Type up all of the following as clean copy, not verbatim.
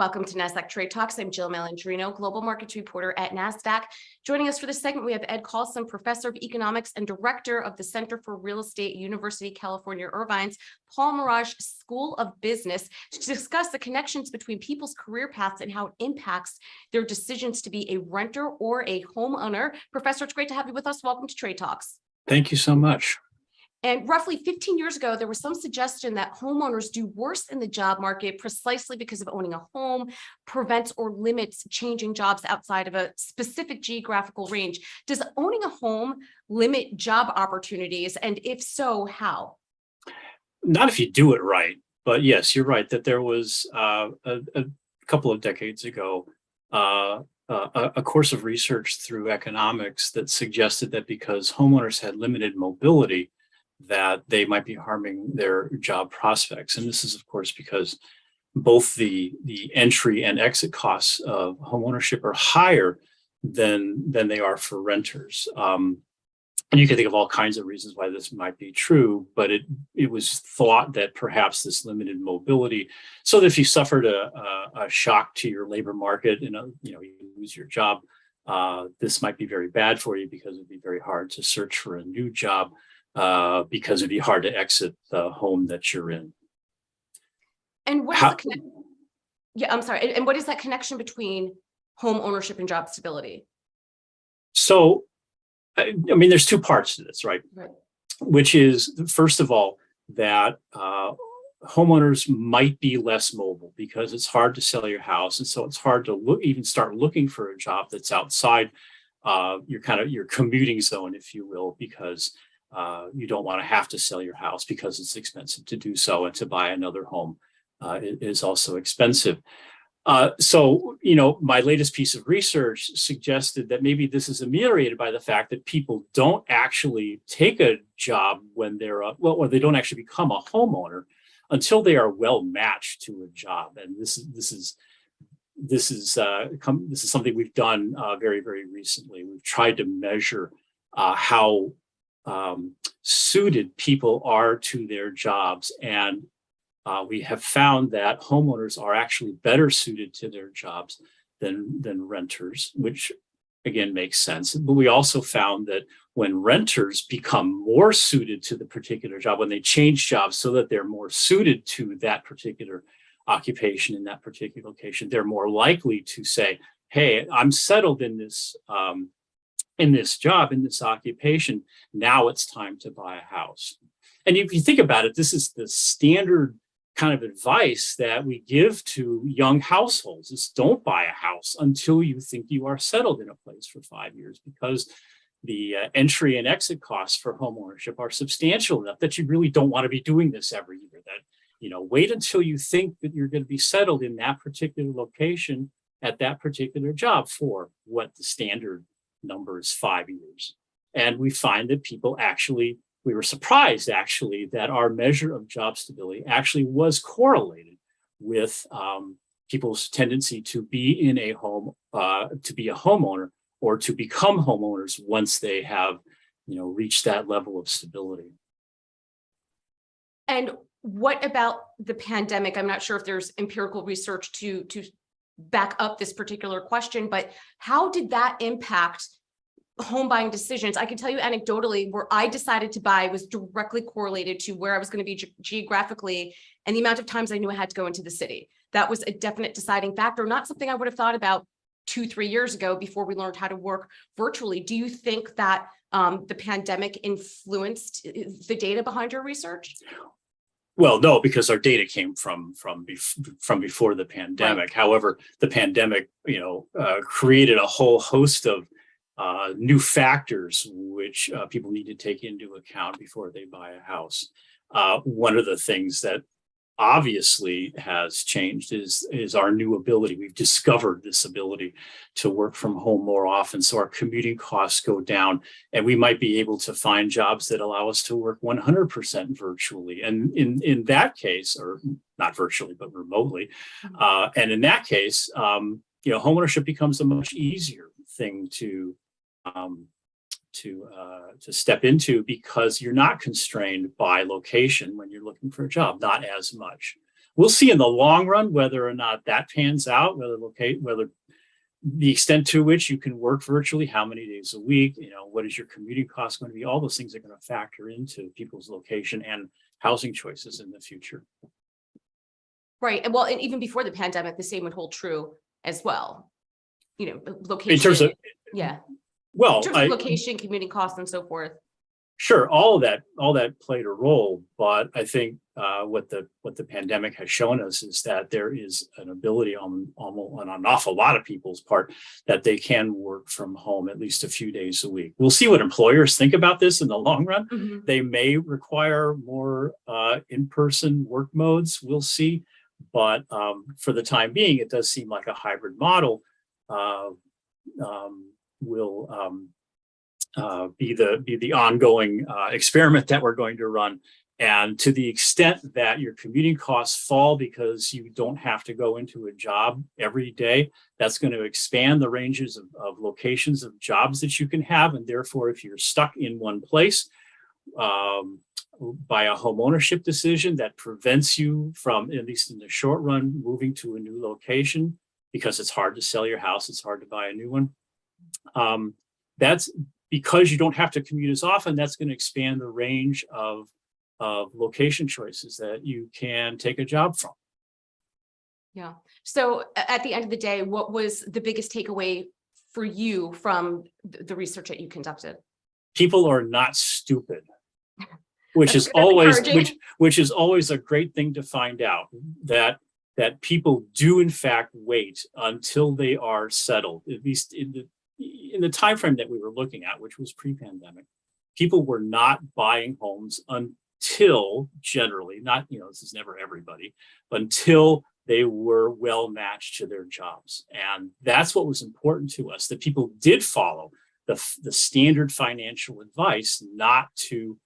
Welcome to Nasdaq Trade Talks. I'm Jill Malandrino, Global Markets Reporter at Nasdaq. Joining us for this segment, we have Ed Coulson, Professor of Economics and Director of the Center for Real Estate, University of California, Irvine's Paul Merage School of Business, to discuss the connections between people's career paths and how it impacts their decisions to be a renter or a homeowner. Professor, it's great to have you with us. Welcome to Trade Talks. Thank you so much. And roughly 15 years ago, there was some suggestion that homeowners do worse in the job market precisely because of owning a home prevents or limits changing jobs outside of a specific geographical range. Does owning a home limit job opportunities? And if so, how? Not if you do it right, but yes, you're right that there was a couple of decades ago a course of research through economics that suggested that because homeowners had limited mobility, that they might be harming their job prospects. And this is, of course, because both the entry and exit costs of homeownership are higher than they are for renters. And you can think of all kinds of reasons why this might be true, but it was thought that perhaps this limited mobility, so that if you suffered a shock to your labor market and you lose your job, this might be very bad for you because it'd be very hard to search for a new job. Because it'd be hard to exit the home that you're in. And what is and what is that connection between home ownership and job stability? So, I mean, there's two parts to this, right? Which is, first of all, that homeowners might be less mobile because it's hard to sell your house, and so it's hard to even start looking for a job that's outside your commuting zone, if you will, because you don't want to have to sell your house because it's expensive to do so, and to buy another home is also expensive. So, my latest piece of research suggested that maybe this is ameliorated by the fact that people don't actually take a job when they're or they don't actually become a homeowner until they are well matched to a job. And this is something we've done very, very recently. We've tried to measure how suited people are to their jobs, and we have found that homeowners are actually better suited to their jobs than renters, which again makes sense. But we also found that when renters become more suited to the particular job, when they change jobs so that they're more suited to that particular occupation in that particular location, they're more likely to say, hey, I'm settled in this job, in this occupation, now it's time to buy a house. And if you think about it, this is the standard kind of advice that we give to young households is don't buy a house until you think you are settled in a place for 5 years, because the entry and exit costs for homeownership are substantial enough that you really don't want to be doing this every year. That, wait until you think that you're going to be settled in that particular location at that particular job for what the standard number is 5 years. And we find that we were surprised actually that our measure of job stability actually was correlated with people's tendency to be in a home, to be a homeowner or to become homeowners once they have, reached that level of stability. And what about the pandemic? I'm not sure if there's empirical research to back up this particular question, but how did that impact home buying decisions? I can tell you anecdotally, where I decided to buy was directly correlated to where I was going to be geographically and the amount of times I knew I had to go into the city. That was a definite deciding factor, not something I would have thought about 2-3 years ago before we learned how to work virtually. Do you think that the pandemic influenced the data behind your research? Well, no, because our data came from before the pandemic. Right. However, the pandemic, created a whole host of new factors which people need to take into account before they buy a house. One of the things that obviously has changed is our new ability. We've discovered this ability to work from home more often, so our commuting costs go down, and we might be able to find jobs that allow us to work 100% virtually. And in that case, or not virtually, but remotely, and in that case, homeownership becomes a much easier thing to step into, because you're not constrained by location when you're looking for a job, not as much. We'll see in the long run whether or not that pans out, whether the extent to which you can work virtually, how many days a week, what is your commuting cost going to be? All those things are going to factor into people's location and housing choices in the future. Right. And well, and even before the pandemic, the same would hold true as well. Location. In terms of, yeah. Well, in terms of location, commuting costs, and so forth. Sure, all that played a role, but I think what the pandemic has shown us is that there is an ability on an awful lot of people's part that they can work from home at least a few days a week. We'll see what employers think about this in the long run. Mm-hmm. They may require more in-person work modes. We'll see, but for the time being, it does seem like a hybrid model will be the ongoing experiment that we're going to run. And to the extent that your commuting costs fall because you don't have to go into a job every day, that's going to expand the ranges of locations of jobs that you can have. And therefore, if you're stuck in one place by a home ownership decision that prevents you from, at least in the short run, moving to a new location because it's hard to sell your house, it's hard to buy a new one. That's because you don't have to commute as often. That's going to expand the range of location choices that you can take a job from. Yeah. So at the end of the day, what was the biggest takeaway for you from the research that you conducted? People are not stupid, which is always a great thing to find out, that people do in fact wait until they are settled, at least in the time frame that we were looking at, which was pre-pandemic. People were not buying homes until, generally, not, this is never everybody, but until they were well matched to their jobs. And that's what was important to us, that people did follow the standard financial advice not to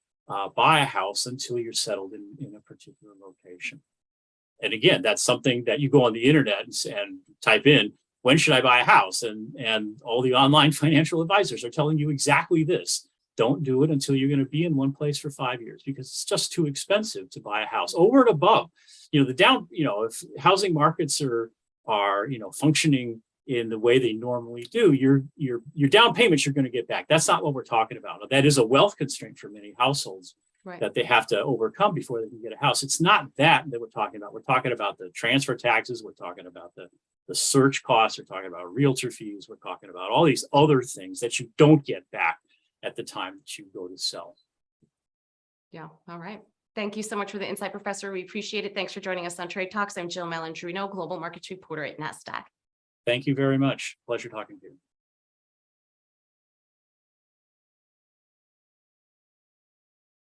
buy a house until you're settled in a particular location. And again, that's something that you go on the internet and type in, when should I buy a house? And all the online financial advisors are telling you exactly this. Don't do it until you're going to be in one place for 5 years, because it's just too expensive to buy a house. Over and above, if housing markets are functioning in the way they normally do, your down payments you're going to get back. That's not what we're talking about. That is a wealth constraint for many households. Right. That they have to overcome before they can get a house. It's not that we're talking about. We're talking about the transfer taxes. We're talking about the search costs. We're talking about realtor fees. We're talking about all these other things that you don't get back at the time that you go to sell. Yeah. All right. Thank you so much for the insight, Professor. We appreciate it. Thanks for joining us on Trade Talks. I'm Jill Malandrino, Global Markets Reporter at Nasdaq. Thank you very much. Pleasure talking to you.